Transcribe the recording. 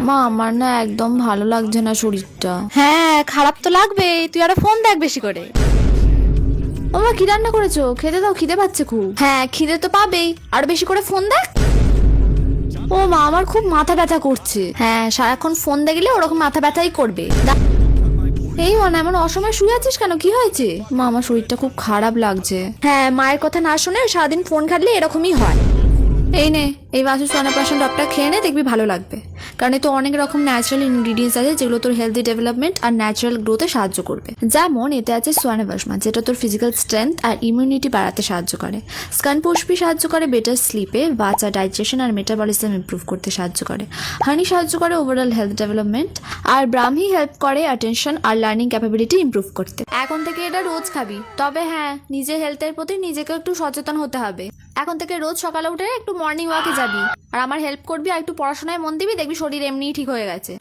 মা আমার না একদম ভালো লাগছে না শরীরটা। হ্যাঁ, খারাপ তো লাগবেই। তুই আরো ফোন দেখ বেশি করে। ও মা, কি রান্না করেছো? খেতে দাও, খিদে পাচ্ছে খুব। হ্যাঁ, খিদে তো পাবেই, আর বেশি করে ফোন দেখ। ও মা, আমার খুব মাথা ব্যথা করছে। হ্যাঁ, সারাক্ষণ ফোন দেখলে ওরকম মাথা ব্যথাই করবে। এই মা, এমন অসময় শুয়ে আছিস কেন? কি হয়েছে? মা আমার শরীরটা খুব খারাপ লাগছে। হ্যাঁ, মায়ের কথা না শুনে সারাদিন ফোন ঘাটলে এরকমই হয়। এই নে, এই বাসু সোনাপ্রাশন ডবটা খেয়ে নে, দেখবি ভালো লাগবে। কারণ এতে অনেক রকম ন্যাচারাল ইনগ্রিডিয়েন্টস আছে যেগুলো তোর হেলদি ডেভেলপমেন্ট আর ন্যাচারাল গ্রোথে সাহায্য করবে। যেমন এতে আছে সোয়ানাবাসমা, যেটা তোর ফিজিক্যাল স্ট্রেংথ আর ইমিউনিটি বাড়াতে সাহায্য করে। স্কান পুষ্পি সাহায্য করে বেটার স্লিপে, বাচ্চা ডাইজেশন আর মেটাবলিজম ইমপ্রুভ করতে সাহায্য করে। হানি সাহায্য করে ওভারঅল হেলথ ডেভেলপমেন্ট। আর ব্রাহ্মি হেল্প করে attention are learning capability improve করতে। এখন থেকে এটা রোজ খাবি, তবে হ্যাঁ, নিজের হেলথের প্রতি নিজেকে একটু সচেতন হতে হবে। এখন থেকে রোজ সকালে উঠে একটু মর্নিং ওয়াকে যাবি, আর আমার হেল্প করবি, আর একটু পড়াশোনায় মন দিবি, দেখবি শরীর এমনিই ঠিক হয়ে গেছে।